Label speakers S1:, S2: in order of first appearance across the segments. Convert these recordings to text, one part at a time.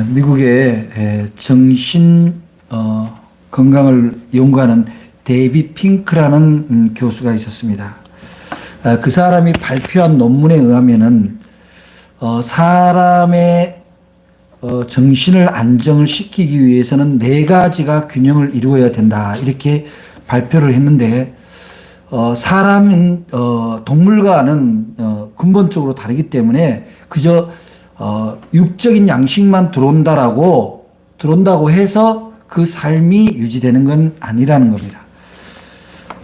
S1: 미국의 정신 건강을 연구하는 데이비 핑크라는 교수가 있었습니다. 그 사람이 발표한 논문에 의하면은 사람의 정신을 안정을 시키기 위해서는 4가지가 균형을 이루어야 된다, 이렇게 발표를 했는데, 사람은 동물과는 근본적으로 다르기 때문에 그저 육적인 양식만 들어온다고 해서 그 삶이 유지되는 건 아니라는 겁니다.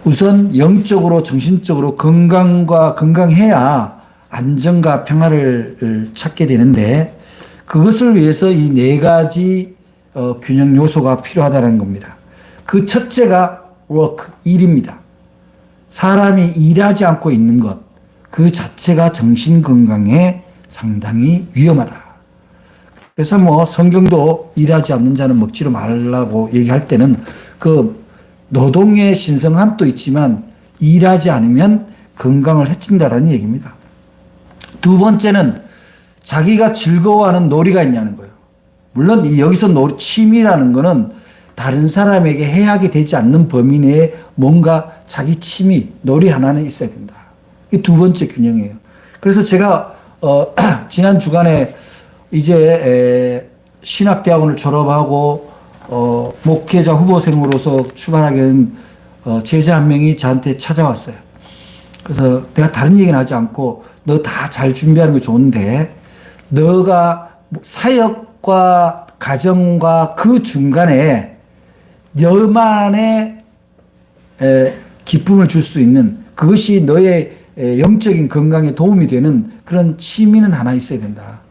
S1: 우선 영적으로 정신적으로 건강해야 안정과 평화를 찾게 되는데, 그것을 위해서 이 4가지 균형 요소가 필요하다는 겁니다. 그 첫째가 work, 일입니다. 사람이 일하지 않고 있는 것, 그 자체가 정신 건강에 상당히 위험하다. 그래서 성경도 일하지 않는 자는 먹지도 말라고 얘기할 때는 그 노동의 신성함도 있지만 일하지 않으면 건강을 해친다라는 얘기입니다. 두 번째는 자기가 즐거워하는 놀이가 있냐는 거예요. 물론 여기서 취미라는 거는 다른 사람에게 해하게 되지 않는 범위 내에 뭔가 자기 취미, 놀이 하나는 있어야 된다. 이 두 번째 균형이에요. 그래서 제가 지난 주간에 이제 신학대학원을 졸업하고 목회자 후보생으로서 출발하게 된 제자 한 명이 저한테 찾아왔어요. 그래서 내가 다른 얘기는 하지 않고, 너 다 잘 준비하는 거 좋은데 너가 사역과 가정과 그 중간에 너만의 기쁨을 줄 수 있는, 그것이 너의 영적인 건강에 도움이 되는 그런 취미는 하나 있어야 된다.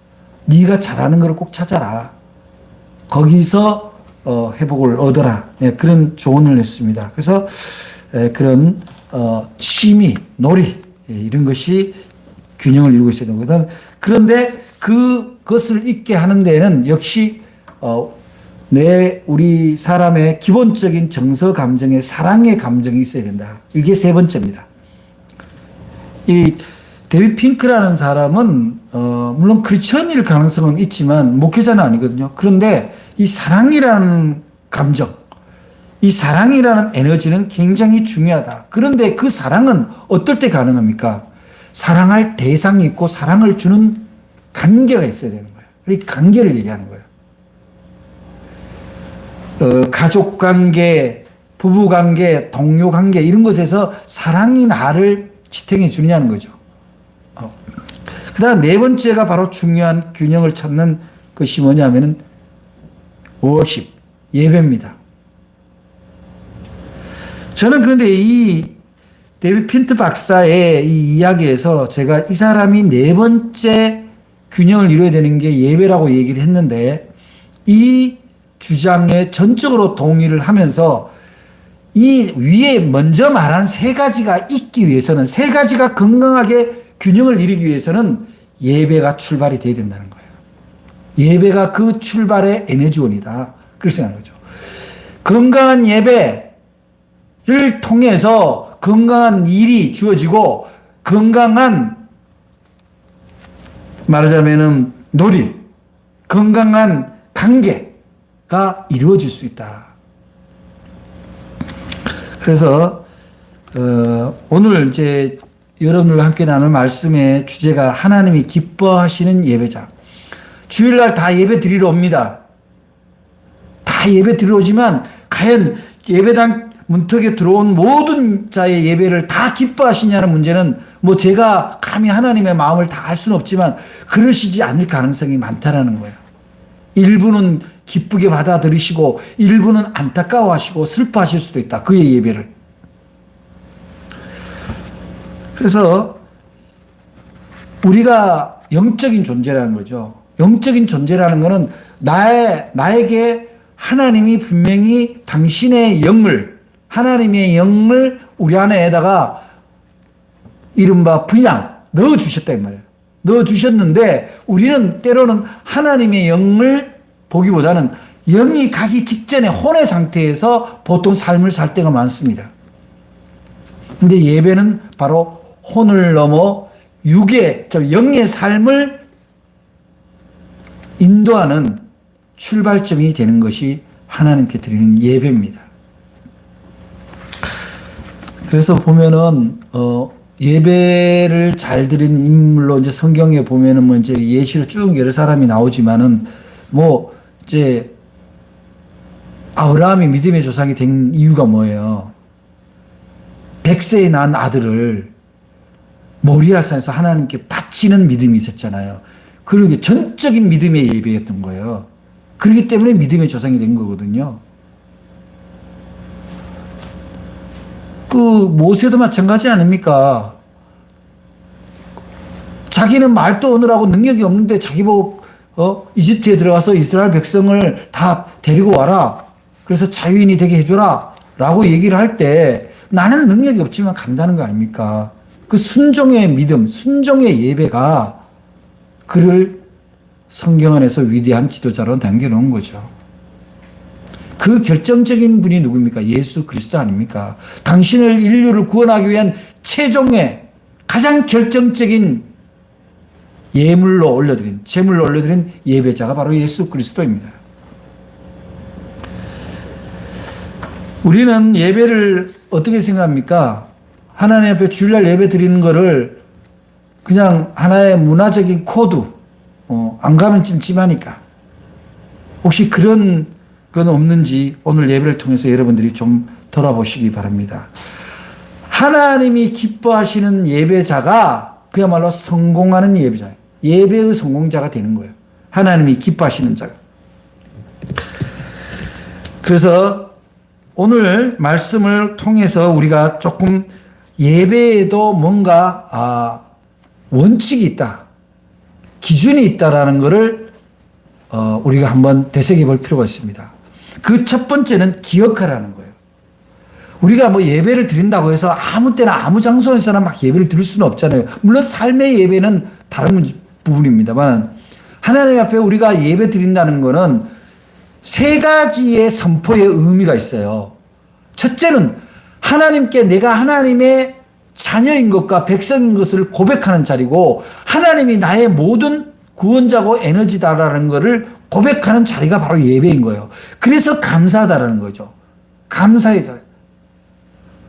S1: 네가 잘하는 걸 꼭 찾아라. 거기서 회복을 얻어라. 네, 그런 조언을 했습니다. 그래서 그런 취미, 놀이, 이런 것이 균형을 이루고 있어야 되거든. 그런데 그것을 있게 하는 데에는 역시 우리 사람의 기본적인 정서 감정의 사랑의 감정이 있어야 된다. 이게 세 번째입니다. 이 데이비 핑크라는 사람은 물론 크리스천일 가능성은 있지만 목회자는 아니거든요. 그런데 이 사랑이라는 감정, 이 사랑이라는 에너지는 굉장히 중요하다. 그런데 그 사랑은 어떨 때 가능합니까? 사랑할 대상이 있고 사랑을 주는 관계가 있어야 되는 거예요. 이 관계를 얘기하는 거예요. 가족 관계, 부부 관계, 동료 관계, 이런 것에서 사랑이 나를 지탱해 주느냐는 거죠. 그 다음 네 번째가 바로 중요한 균형을 찾는 것이 뭐냐면은 워십, 예배입니다. 저는 그런데 이 데이비 핀트 박사의 이 이야기에서 제가 이 사람이 네 번째 균형을 이루어야 되는 게 예배라고 얘기를 했는데, 이 주장에 전적으로 동의를 하면서 이 위에 먼저 말한 3가지가 있기 위해서는, 3가지가 건강하게 균형을 이루기 위해서는 예배가 출발이 돼야 된다는 거예요. 예배가 그 출발의 에너지원이다. 그렇게 생각하는 거죠. 건강한 예배를 통해서 건강한 일이 주어지고, 건강한, 말하자면은 놀이, 건강한 관계가 이루어질 수 있다. 그래서 오늘 이제 여러분들과 함께 나눌 말씀의 주제가 하나님이 기뻐하시는 예배자. 주일날 다 예배 드리러 옵니다. 다 예배 드리러 오지만 과연 예배당 문턱에 들어온 모든 자의 예배를 다 기뻐하시냐는 문제는 제가 감히 하나님의 마음을 다 알 수는 없지만 그러시지 않을 가능성이 많다라는 거예요. 일부는 기쁘게 받아들이시고 일부는 안타까워하시고 슬퍼하실 수도 있다. 그의 예배를. 그래서 우리가 영적인 존재라는 거죠. 영적인 존재라는 것은 나에게 하나님이 분명히 당신의 영을, 하나님의 영을 우리 안에다가 이른바 분양 넣어주셨다 이 말이에요. 넣어주셨는데 우리는 때로는 하나님의 영을 보기보다는 영이 가기 직전에 혼의 상태에서 보통 삶을 살 때가 많습니다. 근데 예배는 바로 혼을 넘어 영의 삶을 인도하는 출발점이 되는 것이 하나님께 드리는 예배입니다. 그래서 보면은 예배를 잘 드리는 인물로 이제 성경에 보면은 뭐 이제 예시로 쭉 여러 사람이 나오지만은 뭐 이제 아브라함이 믿음의 조상이 된 이유가 뭐예요? 100세에 낳은 아들을 모리아산에서 하나님께 바치는 믿음이 있었잖아요. 그러게 전적인 믿음의 예배였던 거예요. 그렇기 때문에 믿음의 조상이 된 거거든요. 그 모세도 마찬가지 아닙니까? 자기는 말도 오느라고 능력이 없는데 자기 보고 이집트에 들어가서 이스라엘 백성을 다 데리고 와라. 그래서 자유인이 되게 해줘라. 라고 얘기를 할 때 나는 능력이 없지만 간다는 거 아닙니까? 그 순종의 믿음, 순종의 예배가 그를 성경 안에서 위대한 지도자로 남겨놓은 거죠. 그 결정적인 분이 누구입니까? 예수 그리스도 아닙니까? 당신을 인류를 구원하기 위한 최종의 가장 결정적인 제물로 올려드린 예배자가 바로 예수 그리스도입니다. 우리는 예배를 어떻게 생각합니까? 하나님 앞에 주일날 예배 드리는 거를 그냥 하나의 문화적인 코드, 안 가면 찜찜하니까. 혹시 그런 건 없는지 오늘 예배를 통해서 여러분들이 좀 돌아보시기 바랍니다. 하나님이 기뻐하시는 예배자가 그야말로 성공하는 예배자예요. 예배의 성공자가 되는 거예요. 하나님이 기뻐하시는 자가. 그래서 오늘 말씀을 통해서 우리가 조금 예배에도 뭔가 원칙이 있다, 기준이 있다라는 것을 우리가 한번 되새겨 볼 필요가 있습니다. 그 첫 번째는 기억하라는 거예요. 우리가 뭐 예배를 드린다고 해서 아무 때나 아무 장소에서나 막 예배를 드릴 수는 없잖아요. 물론 삶의 예배는 다른 부분입니다만 하나님 앞에 우리가 예배 드린다는 것은 세 가지의 선포의 의미가 있어요. 첫째는 하나님께 내가 하나님의 자녀인 것과 백성인 것을 고백하는 자리고 하나님이 나의 모든 구원자고 에너지다라는 것을 고백하는 자리가 바로 예배인 거예요. 그래서 감사하다라는 거죠. 감사의 자리.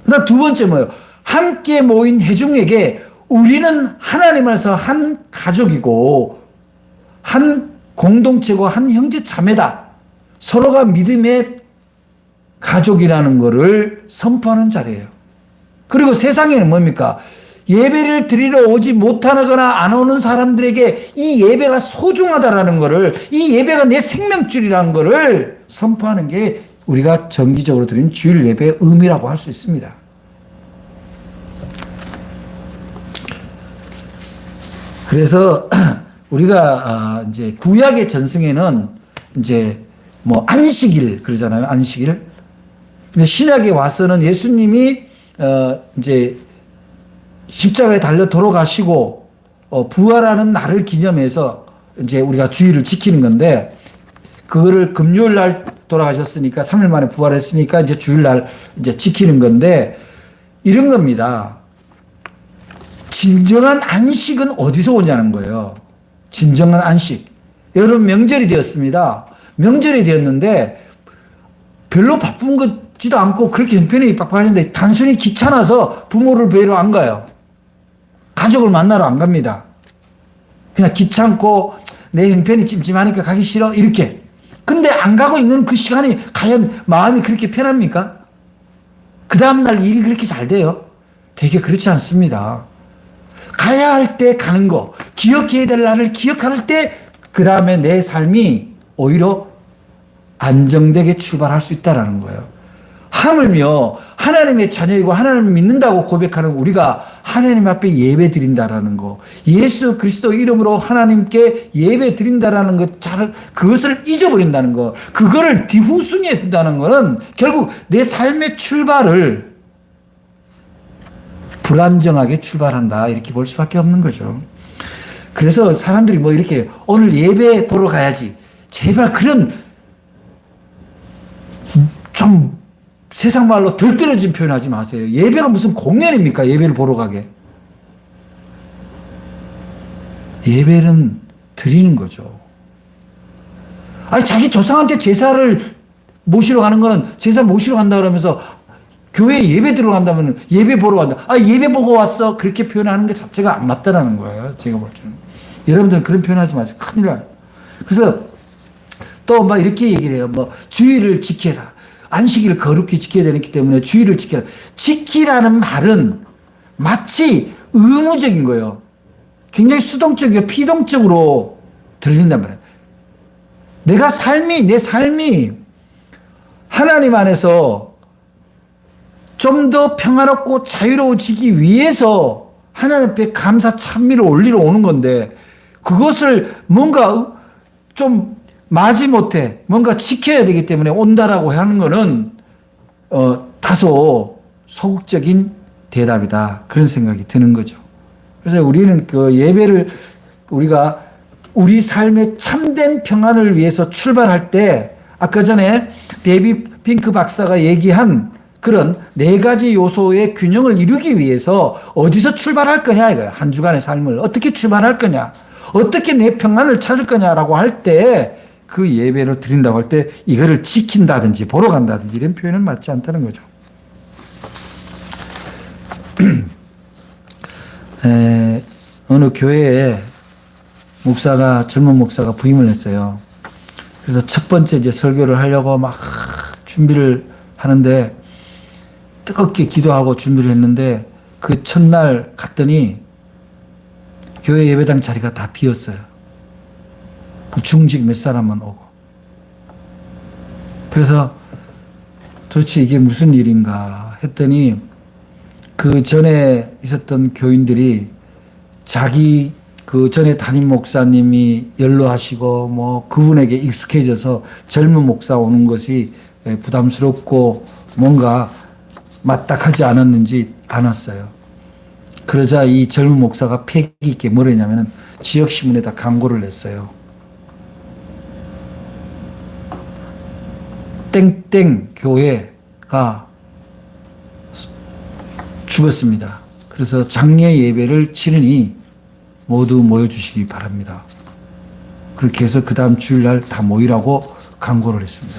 S1: 그다음 두 번째 뭐예요? 함께 모인 회중에게 우리는 하나님 안에서 한 가족이고 한 공동체고 한 형제 자매다. 서로가 믿음의 가족이라는 것을 선포하는 자리예요. 그리고 세상에는 뭡니까? 예배를 드리러 오지 못하거나 안 오는 사람들에게 이 예배가 소중하다라는 것을, 이 예배가 내 생명줄이라는 것을 선포하는 게 우리가 정기적으로 드리는 주일 예배의 의미라고 할 수 있습니다. 그래서 우리가 이제 구약의 전승에는 이제 뭐 안식일 그러잖아요. 안식일. 근데 신약에 와서는 예수님이 이제 십자가에 달려 돌아가시고 부활하는 날을 기념해서 이제 우리가 주일을 지키는 건데 그거를 금요일 날 돌아가셨으니까 3일 만에 부활했으니까 이제 주일 날 이제 지키는 건데 이런 겁니다. 진정한 안식은 어디서 오냐는 거예요. 진정한 안식. 여러분 명절이 되었습니다. 명절이 되었는데 별로 바쁜 것지도 않고 그렇게 형편이 빡빡하는데 단순히 귀찮아서 부모를 뵈러 안 가요. 가족을 만나러 안 갑니다. 그냥 귀찮고 내 형편이 찜찜하니까 가기 싫어 이렇게. 근데 안 가고 있는 그 시간이 과연 마음이 그렇게 편합니까? 그 다음날 일이 그렇게 잘 돼요? 되게 그렇지 않습니다. 가야 할 때 가는 거, 기억해야 될 날을 기억할 때 그 다음에 내 삶이 오히려 안정되게 출발할 수 있다는 거예요. 하물며 하나님의 자녀이고 하나님을 믿는다고 고백하는 우리가 하나님 앞에 예배 드린다라는 거, 예수 그리스도 이름으로 하나님께 예배 드린다라는 것, 그것을 잊어버린다는 거, 그거를 뒤후순위에 둔다는 것은 결국 내 삶의 출발을 불안정하게 출발한다 이렇게 볼 수밖에 없는 거죠. 그래서 사람들이 뭐 이렇게 오늘 예배 보러 가야지, 제발 그런 좀 세상 말로 덜 떨어진 표현하지 마세요. 예배가 무슨 공연입니까? 예배를 보러 가게. 예배는 드리는 거죠. 아니, 자기 조상한테 제사를 모시러 가는 거는 제사 모시러 간다 그러면서 교회 예배 들어간다면 예배 보러 간다. 아, 예배 보고 왔어. 그렇게 표현하는 것 자체가 안 맞다라는 거예요. 제가 볼 때는. 여러분들은 그런 표현하지 마세요. 큰일 나요. 그래서 또 막 이렇게 얘기를 해요. 뭐, 주의를 지켜라. 안식일을 거룩히 지켜야 되기 때문에 주의를 지켜라. 지키라는 말은 마치 의무적인 거예요. 굉장히 수동적이고 피동적으로 들린단 말이에요. 내 삶이 하나님 안에서 좀 더 평화롭고 자유로워지기 위해서 하나님 앞에 감사 찬미를 올리러 오는 건데 그것을 뭔가 좀 마지못해 뭔가 지켜야 되기 때문에 온다라고 하는 거는 다소 소극적인 대답이다. 그런 생각이 드는 거죠. 그래서 우리는 그 예배를 우리가 우리 삶의 참된 평안을 위해서 출발할 때 아까 전에 데이비 핑크 박사가 얘기한 그런 4가지 요소의 균형을 이루기 위해서 어디서 출발할 거냐 이거예요. 한 주간의 삶을 어떻게 출발할 거냐, 어떻게 내 평안을 찾을 거냐라고 할 때 그 예배를 드린다고 할 때 이거를 지킨다든지 보러 간다든지 이런 표현은 맞지 않다는 거죠. 어느 교회에 젊은 목사가 부임을 했어요. 그래서 첫 번째 이제 설교를 하려고 막 준비를 하는데 뜨겁게 기도하고 준비를 했는데 그 첫날 갔더니 교회 예배당 자리가 다 비었어요. 그 중직 몇 사람만 오고. 그래서 도대체 이게 무슨 일인가 했더니 그 전에 있었던 교인들이 자기 그 전에 담임 목사님이 연로하시고 뭐 그분에게 익숙해져서 젊은 목사 오는 것이 부담스럽고 뭔가 마땅하지 않았는지 안 왔어요. 그러자 이 젊은 목사가 패기 있게 뭘 했냐면은 지역신문에다 광고를 냈어요. 땡땡 교회가 죽었습니다. 그래서 장례 예배를 치르니 모두 모여주시기 바랍니다. 그렇게 해서 그 다음 주일날 다 모이라고 광고를 했습니다.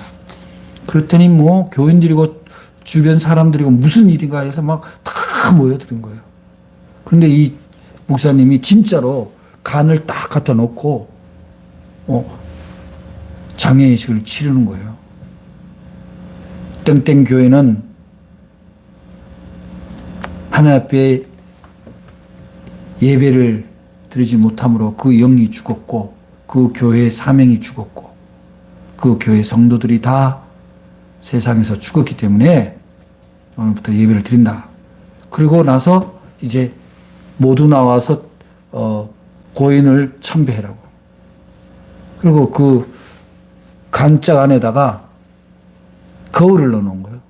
S1: 그랬더니 뭐 교인들이고 주변 사람들이고 무슨 일인가 해서 막 다 모여드는 거예요. 그런데 이 목사님이 진짜로 간을 딱 갖다 놓고 장례의식을 치르는 거예요. 땡땡 교회는 하나님 앞에 예배를 드리지 못함으로 그 영이 죽었고 그 교회의 사명이 죽었고 그 교회 성도들이 다 세상에서 죽었기 때문에 오늘부터 예배를 드린다. 그리고 나서 이제 모두 나와서 고인을 참배하라고. 그리고 그 간짝 안에다가 거울을 넣어놓은 거예요.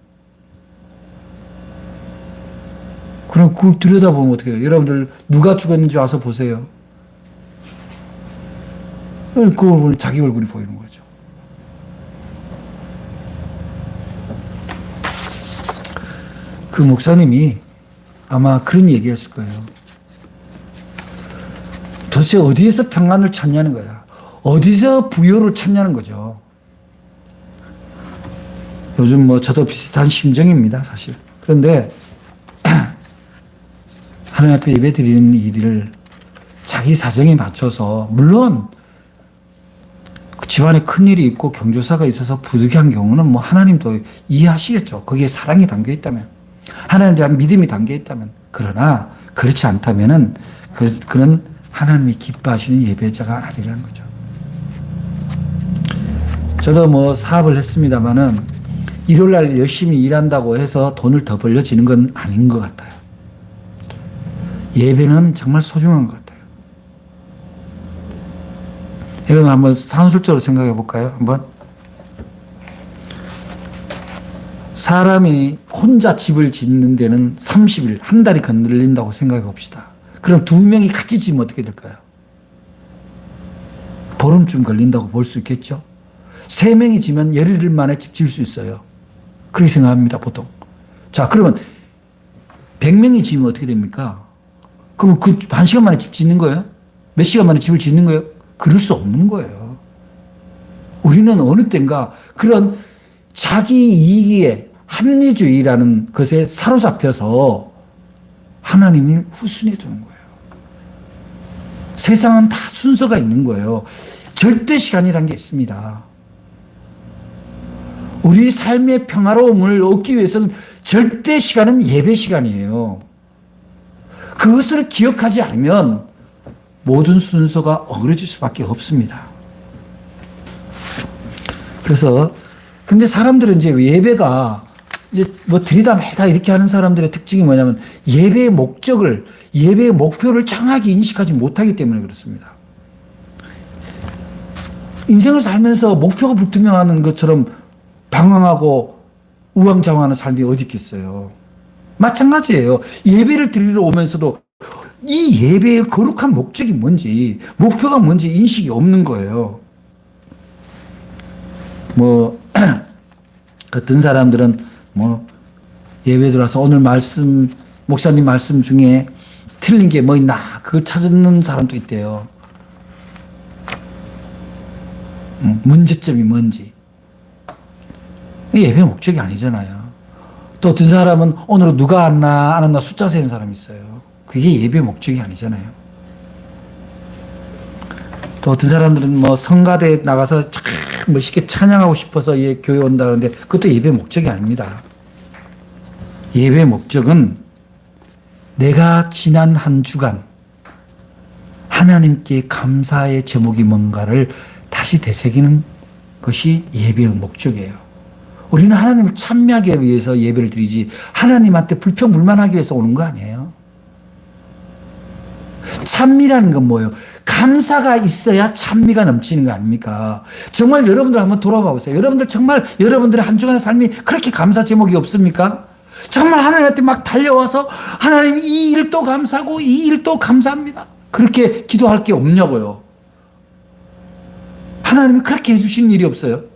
S1: 그럼 그걸 들여다보면 어떻게 해요? 여러분들 누가 죽었는지 와서 보세요. 그걸 보면 자기 얼굴이 보이는 거죠. 그 목사님이 아마 그런 얘기했을 거예요. 도대체 어디에서 평안을 찾냐는 거야. 어디서 부여를 찾냐는 거죠. 요즘 뭐 저도 비슷한 심정입니다, 사실. 그런데 하나님 앞에 예배 드리는 일을 자기 사정에 맞춰서 물론 집안에 큰일이 있고 경조사가 있어서 부득이한 경우는 뭐 하나님도 이해하시겠죠. 거기에 사랑이 담겨 있다면. 하나님에 대한 믿음이 담겨 있다면. 그러나 그렇지 않다면은 그는 하나님이 기뻐하시는 예배자가 아니라는 거죠. 저도 뭐 사업을 했습니다마는 일요일날 열심히 일한다고 해서 돈을 더 벌려지는 건 아닌 것 같아요. 예배는 정말 소중한 것 같아요. 여러분 한번 산술적으로 생각해 볼까요? 한번. 사람이 혼자 집을 짓는 데는 30일, 한 달이 걸린다고 생각해 봅시다. 그럼 2명이 같이 지으면 어떻게 될까요? 보름쯤 걸린다고 볼 수 있겠죠? 3명이 지면 열흘 만에 집 지을 수 있어요. 그렇게 생각합니다, 보통. 자, 그러면 100명이 지으면 어떻게 됩니까? 그럼 그 1시간 만에 집 짓는 거예요? 몇 시간 만에 집을 짓는 거예요? 그럴 수 없는 거예요. 우리는 우리는 어느 때인가 그런 자기 이익의 합리주의라는 것에 사로잡혀서 하나님을 후순위에 두는 거예요. 세상은 다 순서가 있는 거예요. 절대 시간이라는 게 있습니다. 우리 삶의 평화로움을 얻기 위해서는 절대 시간은 예배 시간이에요. 그것을 기억하지 않으면 모든 순서가 어그러질 수밖에 없습니다. 그래서 근데 사람들은 이제 예배가 이제 뭐 들이다 매다 이렇게 하는 사람들의 특징이 뭐냐면 예배의 목적을, 예배의 목표를 정확히 인식하지 못하기 때문에 그렇습니다. 인생을 살면서 목표가 불투명한 것처럼 방황하고 우왕좌왕하는 삶이 어디 있겠어요. 마찬가지예요. 예배를 드리러 오면서도 이 예배의 거룩한 목적이 뭔지, 목표가 뭔지 인식이 없는 거예요. 뭐 어떤 사람들은 뭐 예배 들어와서 오늘 말씀, 목사님 말씀 중에 틀린 게 뭐 있나 그걸 찾는 사람도 있대요. 문제점이 뭔지. 예배 목적이 아니잖아요. 또 어떤 사람은 오늘 누가 왔나 안 왔나 숫자 세는 사람이 있어요. 그게 예배 목적이 아니잖아요. 또 어떤 사람들은 뭐 성가대에 나가서 참 멋있게 찬양하고 싶어서 교회 온다 그러는데 그것도 예배 목적이 아닙니다. 예배 목적은 내가 지난 한 주간 하나님께 감사의 제목이 뭔가를 다시 되새기는 것이 예배의 목적이에요. 우리는 하나님을 찬미하기 위해서 예배를 드리지 하나님한테 불평불만하기 위해서 오는 거 아니에요. 찬미라는 건 뭐예요? 감사가 있어야 찬미가 넘치는 거 아닙니까? 정말 여러분들 한번 돌아봐 보세요. 여러분들 정말 여러분들의 한 주간의 삶이 그렇게 감사 제목이 없습니까? 정말 하나님한테 막 달려와서 하나님 이 일도 감사하고 이 일도 감사합니다. 그렇게 기도할 게 없냐고요. 하나님이 그렇게 해주신 일이 없어요.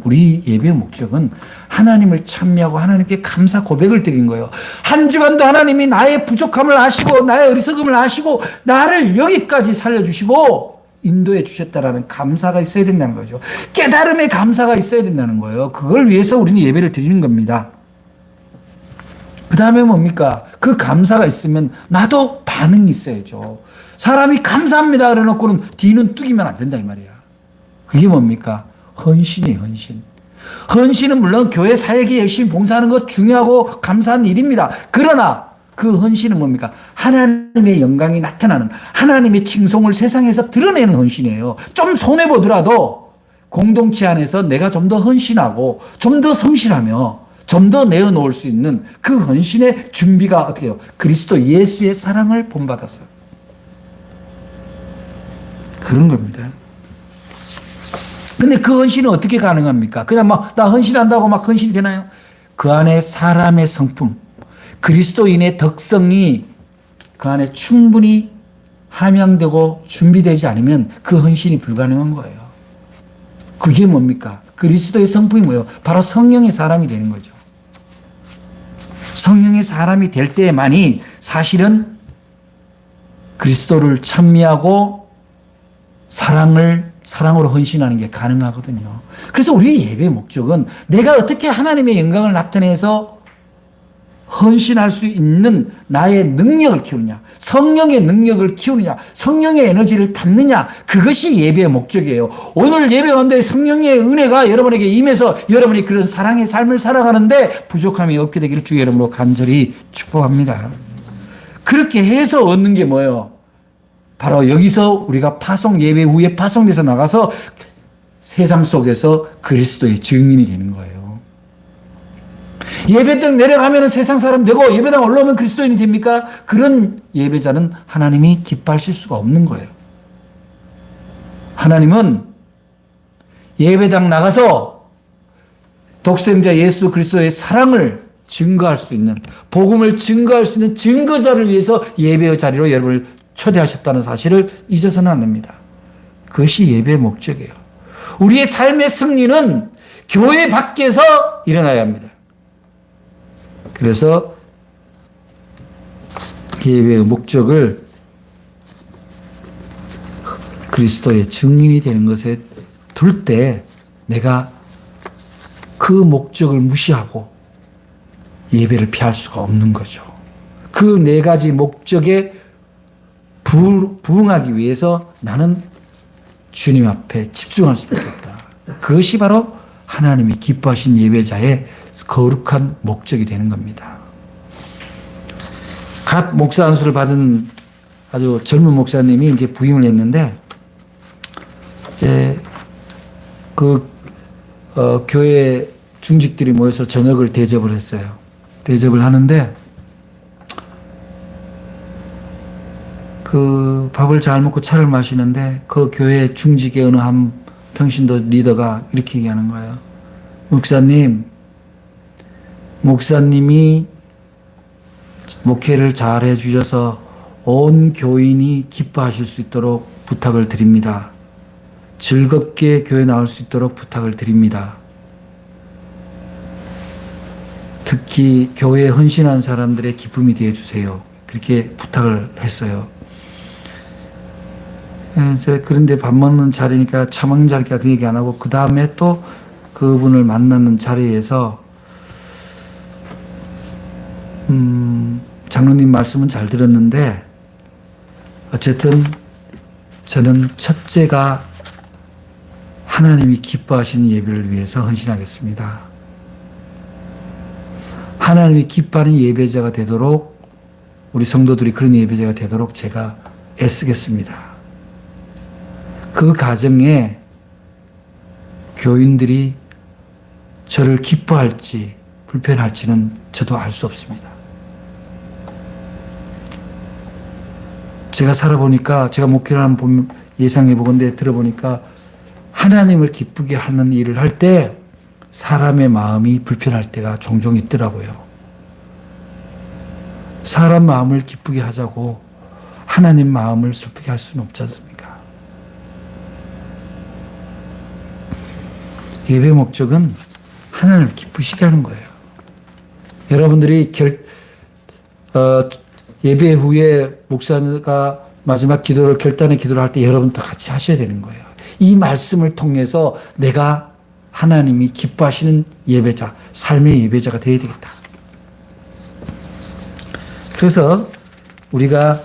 S1: 우리 예배의 목적은 하나님을 찬미하고 하나님께 감사 고백을 드린 거예요. 한 주간도 하나님이 나의 부족함을 아시고 나의 어리석음을 아시고 나를 여기까지 살려주시고 인도해 주셨다라는 감사가 있어야 된다는 거죠. 깨달음의 감사가 있어야 된다는 거예요. 그걸 위해서 우리는 예배를 드리는 겁니다. 그 다음에 뭡니까? 그 감사가 있으면 나도 반응이 있어야죠. 사람이 감사합니다 그래놓고는 뒤는 뚝이면 안 된다 이 말이야. 그게 뭡니까? 헌신이에요, 헌신. 헌신은 물론 교회 사역에 열심히 봉사하는 것 중요하고 감사한 일입니다. 그러나 그 헌신은 뭡니까? 하나님의 영광이 나타나는 하나님의 칭송을 세상에서 드러내는 헌신이에요. 좀 손해보더라도 공동체 안에서 내가 좀 더 헌신하고 좀 더 성실하며 좀 더 내어놓을 수 있는 그 헌신의 준비가 어떻게 해요? 그리스도 예수의 사랑을 본받아서 그런 겁니다. 근데 그 헌신은 어떻게 가능합니까? 그냥 나 헌신한다고 막 헌신이 되나요? 그 안에 사람의 성품, 그리스도인의 덕성이 그 안에 충분히 함양되고 준비되지 않으면 그 헌신이 불가능한 거예요. 그게 뭡니까? 그리스도의 성품이 뭐예요? 바로 성령의 사람이 되는 거죠. 성령의 사람이 될 때만이 사실은 그리스도를 찬미하고 사랑으로 헌신하는 게 가능하거든요. 그래서 우리 예배의 목적은 내가 어떻게 하나님의 영광을 나타내서 헌신할 수 있는 나의 능력을 키우느냐, 성령의 능력을 키우느냐, 성령의 에너지를 받느냐, 그것이 예배의 목적이에요. 오늘 예배 가운데 성령의 은혜가 여러분에게 임해서 여러분이 그런 사랑의 삶을 살아가는데 부족함이 없게 되기를 주의 이름으로 간절히 축복합니다. 그렇게 해서 얻는 게 뭐예요? 바로 여기서 우리가 예배 후에 파송돼서 나가서 세상 속에서 그리스도의 증인이 되는 거예요. 예배당 내려가면 세상 사람 되고 예배당 올라오면 그리스도인이 됩니까? 그런 예배자는 하나님이 기뻐하실 수가 없는 거예요. 하나님은 예배당 나가서 독생자 예수 그리스도의 사랑을 증거할 수 있는, 복음을 증거할 수 있는 증거자를 위해서 예배의 자리로 여러분을 초대하셨다는 사실을 잊어서는 안 됩니다. 그것이 예배의 목적이에요. 우리의 삶의 승리는 교회 밖에서 일어나야 합니다. 그래서 예배의 목적을 그리스도의 증인이 되는 것에 둘 때 내가 그 목적을 무시하고 예배를 피할 수가 없는 거죠. 그 네 가지 목적에 부응하기 위해서 나는 주님 앞에 집중할 수밖에 없다. 그것이 바로 하나님이 기뻐하신 예배자의 거룩한 목적이 되는 겁니다. 갓 목사 안수를 받은 아주 젊은 목사님이 이제 부임을 했는데, 이제 교회 중직들이 모여서 저녁을 대접을 했어요. 대접을 하는데, 그 밥을 잘 먹고 차를 마시는데, 그 교회 중직의 어느 한 평신도 리더가 이렇게 얘기하는 거예요. 목사님이 목회를 잘 해주셔서 온 교인이 기뻐하실 수 있도록 부탁을 드립니다. 즐겁게 교회 나올 수 있도록 부탁을 드립니다. 특히 교회에 헌신한 사람들의 기쁨이 되어 주세요. 그렇게 부탁을 했어요. 그런데 밥 먹는 자리니까 차 먹는 자리니까 그 얘기 안 하고, 그 다음에 또 그분을 만나는 자리에서 장로님 말씀은 잘 들었는데 어쨌든 저는 첫째가 하나님이 기뻐하시는 예배를 위해서 헌신하겠습니다. 하나님이 기뻐하는 예배자가 되도록, 우리 성도들이 그런 예배자가 되도록 제가 애쓰겠습니다. 그 과정에 교인들이 저를 기뻐할지 불편할지는 저도 알 수 없습니다. 제가 살아보니까, 제가 목회를 한번 예상해보건데 들어보니까 하나님을 기쁘게 하는 일을 할 때 사람의 마음이 불편할 때가 종종 있더라고요. 사람 마음을 기쁘게 하자고 하나님 마음을 슬프게 할 수는 없지 않습니까? 예배 목적은 하나님을 기쁘시게 하는 거예요. 여러분들이 예배 후에 목사가 마지막 기도를, 결단의 기도를 할 때 여러분도 같이 하셔야 되는 거예요. 이 말씀을 통해서 내가 하나님이 기뻐하시는 예배자, 삶의 예배자가 되어야 되겠다. 그래서 우리가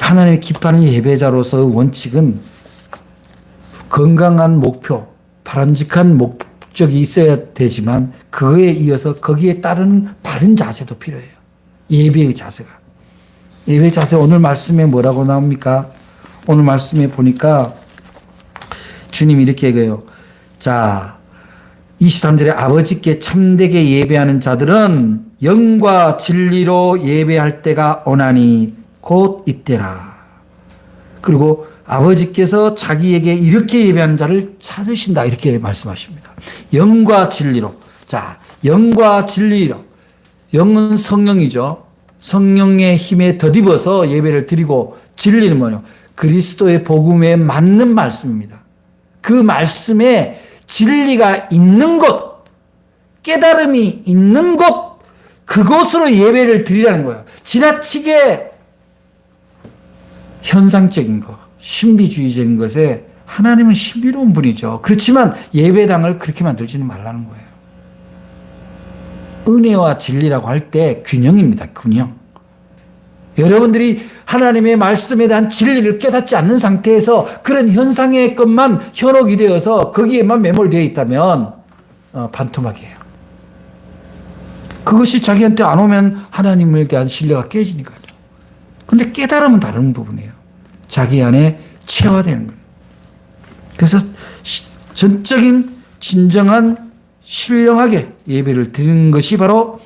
S1: 하나님이 기뻐하는 예배자로서 원칙은 건강한 목표, 바람직한 목적이 있어야 되지만 그거에 이어서 거기에 따른 바른 자세도 필요해요. 예배의 자세가. 예배 자세, 오늘 말씀에 뭐라고 나옵니까? 오늘 말씀에 보니까 주님이 이렇게 얘기해요. 자, 23절에 아버지께 참되게 예배하는 자들은 영과 진리로 예배할 때가 오나니 곧 이때라. 그리고 아버지께서 자기에게 이렇게 예배하는 자를 찾으신다. 이렇게 말씀하십니다. 영과 진리로. 자, 영과 진리로. 영은 성령이죠. 성령의 힘에 덧입어서 예배를 드리고, 진리는 뭐냐? 그리스도의 복음에 맞는 말씀입니다. 그 말씀에 진리가 있는 곳, 깨달음이 있는 곳, 그곳으로 예배를 드리라는 거예요. 지나치게 현상적인 것, 신비주의적인 것에, 하나님은 신비로운 분이죠. 그렇지만 예배당을 그렇게 만들지는 말라는 거예요. 은혜와 진리라고 할 때 균형입니다. 균형. 여러분들이 하나님의 말씀에 대한 진리를 깨닫지 않는 상태에서 그런 현상의 것만 현혹이 되어서 거기에만 매몰되어 있다면 반토막이에요. 그것이 자기한테 안 오면 하나님에 대한 신뢰가 깨지니까요. 그런데 깨달으면 다른 부분이에요. 자기 안에 체화되는 거예요. 그래서 전적인 진정한 신령하게 예배를 드리는 것이 바로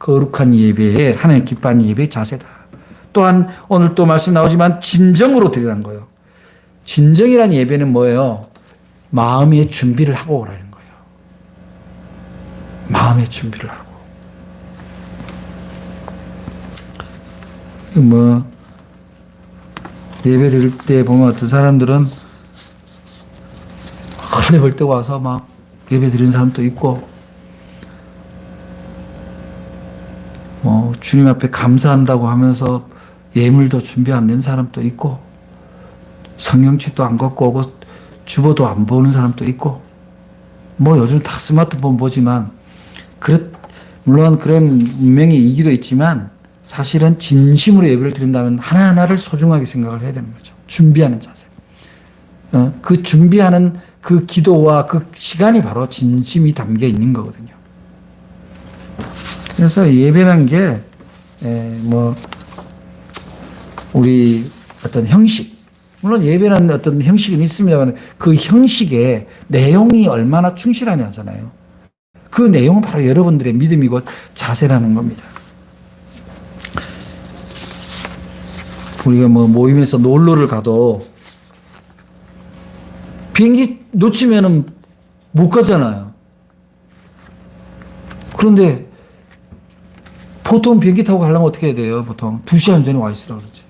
S1: 거룩한 예배의, 하나님 기뻐하는 예배의 자세다. 또한 오늘 또 말씀 나오지만 진정으로 드리라는 거예요. 진정이란 예배는 뭐예요? 마음의 준비를 하고 오라는 거예요. 마음의 준비를 하고. 예배 드릴 때 보면 어떤 사람들은 헐레벌 떠 와서 막 예배 드리는 사람도 있고, 주님 앞에 감사한다고 하면서 예물도 준비 안 된 사람도 있고, 성경책도 안 갖고 오고 주보도 안 보는 사람도 있고 뭐 요즘 다 스마트폰 보지만 물론 그런 문명의 이기도 있지만 사실은 진심으로 예배를 드린다면 하나하나를 소중하게 생각을 해야 되는 거죠. 준비하는 자세. 그 준비하는 그 기도와 그 시간이 바로 진심이 담겨 있는 거거든요. 그래서 예배라는 게, 우리 어떤 형식, 물론 예배라는 어떤 형식은 있습니다만 그 형식에 내용이 얼마나 충실하냐잖아요. 그 내용은 바로 여러분들의 믿음이고 자세라는 겁니다. 우리가 뭐 모임에서 놀러를 가도 비행기 놓치면은 못 가잖아요. 그런데 보통 비행기 타고 가려면 어떻게 해야 돼요? 보통 2시간 전에 와 있으라고 그러지.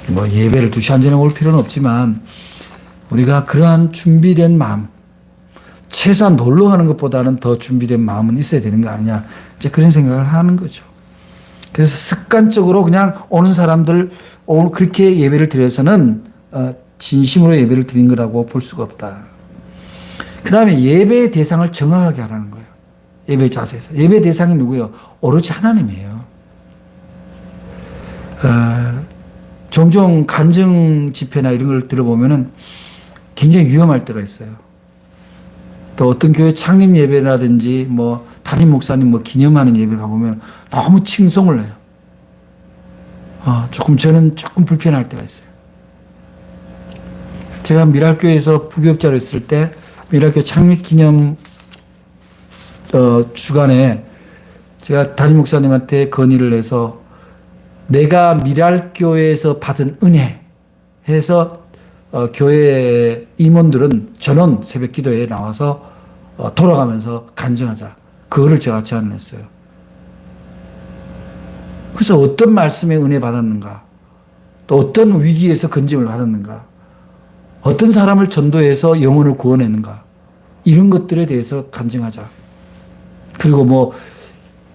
S1: 뭐 예배를 2시간 전에 올 필요는 없지만 우리가 그러한 준비된 마음, 최소한 놀러 가는 것보다는 더 준비된 마음은 있어야 되는 거 아니냐. 이제 그런 생각을 하는 거죠. 그래서 습관적으로 그냥 오는 사람들 그렇게 예배를 드려서는 진심으로 예배를 드린 거라고 볼 수가 없다. 그 다음에 예배의 대상을 정확하게 하라는 거예요. 예배 자세에서. 예배 대상이 누구예요? 오로지 하나님이에요. 종종 간증 집회나 이런 걸 들어보면은 굉장히 위험할 때가 있어요. 또 어떤 교회 창립 예배라든지 뭐 담임 목사님 뭐 기념하는 예배를 가보면 너무 칭송을 해요. 저는 조금 불편할 때가 있어요. 제가 미랄교회에서 부교육자를 했을 때 미랄교회 창립 기념 주간에 제가 담임 목사님한테 건의를 해서 내가 미랄교회에서 받은 은혜 해서 교회 임원들은 전원 새벽 기도회에 나와서 돌아가면서 간증하자. 그거를 제가 제안을 했어요. 그래서 어떤 말씀에 은혜 받았는가, 또 어떤 위기에서 건짐을 받았는가, 어떤 사람을 전도해서 영혼을 구원했는가, 이런 것들에 대해서 간증하자. 그리고 뭐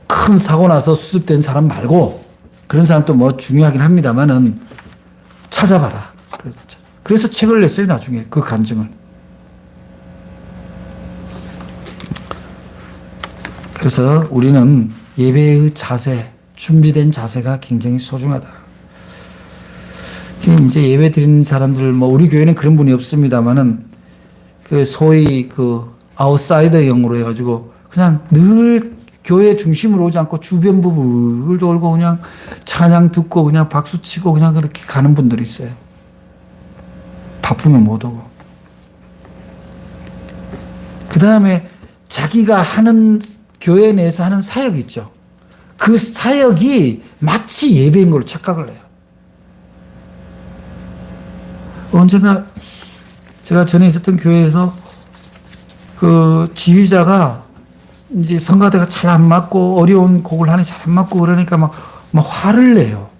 S1: 큰 사고 나서 수습된 사람 말고 그런 사람도 뭐 중요하긴 합니다만은 찾아봐라. 그래서 책을 냈어요, 나중에 그 간증을. 그래서 우리는 예배의 자세, 준비된 자세가 굉장히 소중하다. 이제 예배 드리는 사람들, 뭐 우리 교회는 그런 분이 없습니다만은 그 소위 그 아웃사이더형으로 해가지고 그냥 늘 교회 중심으로 오지 않고 주변 부분을 돌고 그냥 찬양 듣고 그냥 박수 치고 그냥 그렇게 가는 분들이 있어요. 바쁘면 못 오고. 그 다음에 자기가 하는 교회 내에서 하는 사역이 있죠. 그 사역이 마치 예배인 걸로 착각을 해요. 언젠가 제가 전에 있었던 교회에서 그 지휘자가 이제 성가대가 잘 안 맞고 어려운 곡을 하니 잘 안 맞고 그러니까 막 화를 내요.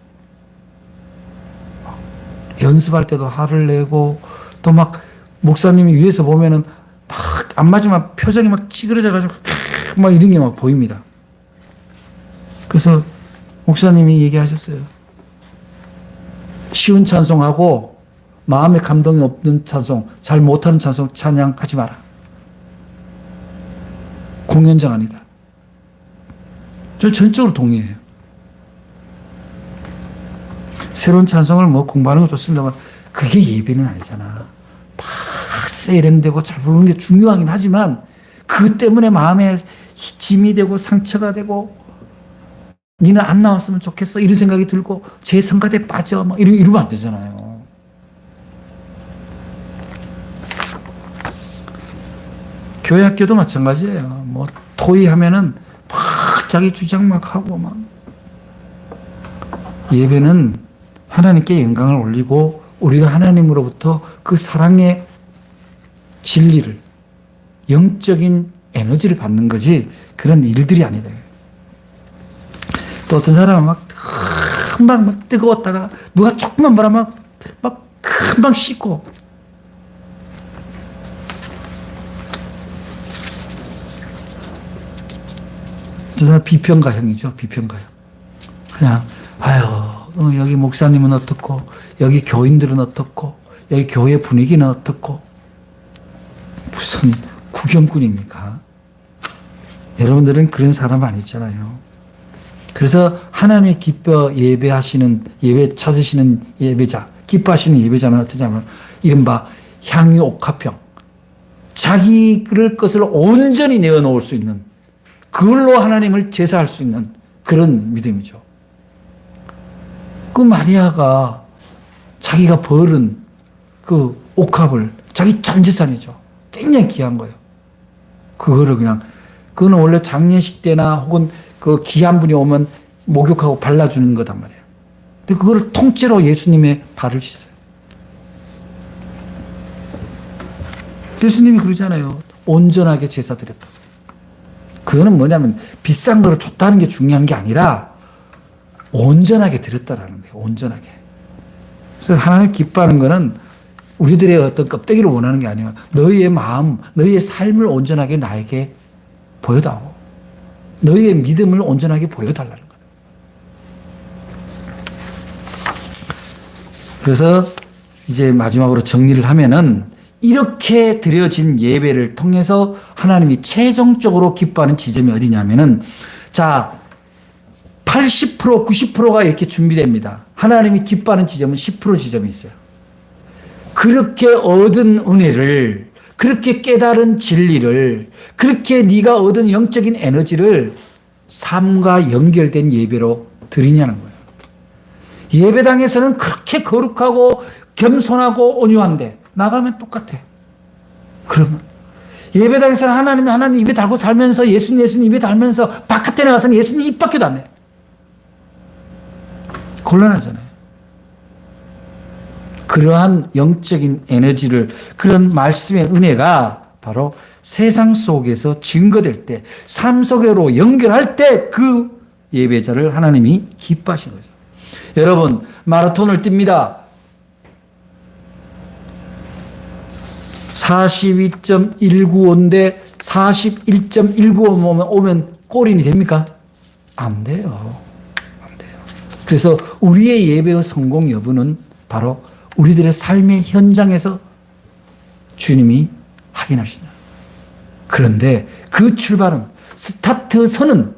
S1: 연습할 때도 화를 내고 또 막 목사님이 위에서 보면은 막 안 맞으면 표정이 막 찌그러져가지고 막 이런 게 막 보입니다. 그래서 목사님이 얘기하셨어요. 쉬운 찬송하고 마음에 감동이 없는 찬송, 잘 못하는 찬송 찬양하지 마라. 공연장 아니다. 저 전적으로 동의해요. 새로운 찬송을 뭐 공부하는 건 좋습니다만 그게 예배는 아니잖아. 막 세련되고 잘 부르는 게 중요하긴 하지만 그 때문에 마음에 짐이 되고 상처가 되고 니는 안 나왔으면 좋겠어 이런 생각이 들고 제 성가대에 빠져 막 이러면 안 되잖아요. 교회 학교도 마찬가지예요. 뭐 토의하면은 막 자기 주장 막 하고 막. 예배는 하나님께 영광을 올리고 우리가 하나님으로부터 그 사랑의 진리를, 영적인 에너지를 받는 거지 그런 일들이 아니다. 또 어떤 사람은 막 금방 막 뜨거웠다가 누가 조금만 바라면 막 금방 식고. 저 사람 비평가형이죠. 비평가형. 그냥 아유 여기 목사님은 어떻고, 여기 교인들은 어떻고, 여기 교회 분위기는 어떻고, 무슨 구경꾼입니까? 여러분들은 그런 사람 아니잖아요. 그래서 하나님의 기뻐 예배하시는, 예배 찾으시는 예배자, 기뻐하시는 예배자는 어떠냐면, 이른바 향유 옥합형. 자기를 것을 온전히 내어놓을 수 있는, 그걸로 하나님을 제사할 수 있는 그런 믿음이죠. 그 마리아가 자기가 벌은 그 옥합을 자기 전 재산이죠. 굉장히 귀한 거예요. 그거를 그냥, 그거는 원래 장례식 때나 혹은 그 귀한 분이 오면 목욕하고 발라주는 거단 말이에요. 근데 그거를 통째로 예수님의 발을 씻어요. 예수님이 그러잖아요. 온전하게 제사 드렸다. 그거는 뭐냐면 비싼 거를 줬다는 게 중요한 게 아니라 온전하게 드렸다라는 거예요. 온전하게. 그래서 하나님 기뻐하는 거는 우리들의 어떤 껍데기를 원하는 게 아니에요. 너희의 마음, 너희의 삶을 온전하게 나에게 보여다오. 너희의 믿음을 온전하게 보여달라는 거예요. 그래서 이제 마지막으로 정리를 하면은 이렇게 드려진 예배를 통해서 하나님이 최종적으로 기뻐하는 지점이 어디냐면은, 자, 80%, 90%가 이렇게 준비됩니다. 하나님이 기뻐하는 지점은 10% 지점이 있어요. 그렇게 얻은 은혜를, 그렇게 깨달은 진리를, 그렇게 네가 얻은 영적인 에너지를 삶과 연결된 예배로 드리냐는 거예요. 예배당에서는 그렇게 거룩하고 겸손하고 온유한데 나가면 똑같아. 그러면 예배당에서는 하나님 입에 달고 살면서 예수님 입에 달면서 바깥에 나가서는 예수님 입 밖에도 안 내. 곤란하잖아요. 그러한 영적인 에너지를, 그런 말씀의 은혜가 바로 세상 속에서 증거될 때, 삶 속으로 연결할 때 그 예배자를 하나님이 기뻐하시는 거죠. 여러분, 마라톤을 뜁니다. 42.195인데 41.195 오면 골인이 됩니까? 안 돼요. 안 돼요. 그래서 우리의 예배의 성공 여부는 바로 우리들의 삶의 현장에서 주님이 확인하신다. 그런데 그 출발은, 스타트선은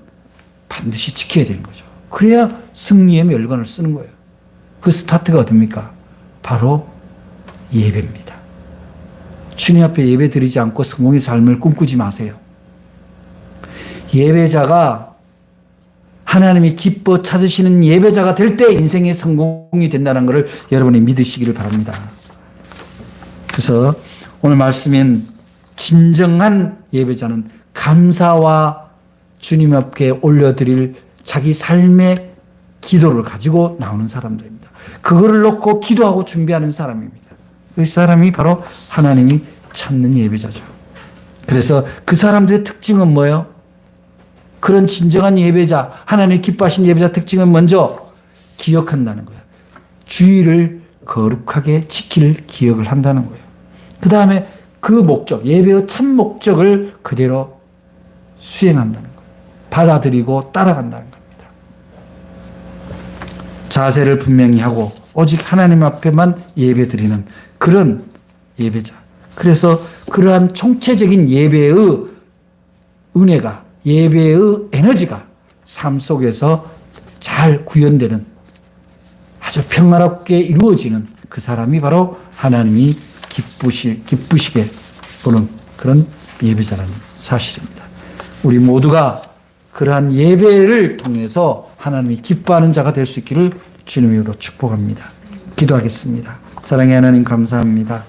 S1: 반드시 지켜야 되는 거죠. 그래야 승리의 멸관을 쓰는 거예요. 그 스타트가 어딥니까? 바로 예배입니다. 주님 앞에 예배 드리지 않고 성공의 삶을 꿈꾸지 마세요. 예배자가, 하나님이 기뻐 찾으시는 예배자가 될 때 인생의 성공이 된다는 것을 여러분이 믿으시기를 바랍니다. 그래서 오늘 말씀인 진정한 예배자는 감사와 주님 앞에 올려드릴 자기 삶의 기도를 가지고 나오는 사람들입니다. 그거를 놓고 기도하고 준비하는 사람입니다. 그 사람이 바로 하나님이 찾는 예배자죠. 그래서 그 사람들의 특징은 뭐예요? 그런 진정한 예배자, 하나님이 기뻐하신 예배자 특징은 먼저 기억한다는 거예요. 주의를 거룩하게 지킬 기억을 한다는 거예요. 그 다음에 그 목적, 예배의 참 목적을 그대로 수행한다는 거예요. 받아들이고 따라간다는 겁니다. 자세를 분명히 하고 오직 하나님 앞에만 예배 드리는 그런 예배자. 그래서 그러한 총체적인 예배의 은혜가, 예배의 에너지가 삶 속에서 잘 구현되는, 아주 평화롭게 이루어지는 그 사람이 바로 하나님이 기쁘시게 보는 그런 예배자라는 사실입니다. 우리 모두가 그러한 예배를 통해서 하나님이 기뻐하는 자가 될 수 있기를 주님의 이름으로 축복합니다. 기도하겠습니다. 사랑의 하나님 감사합니다.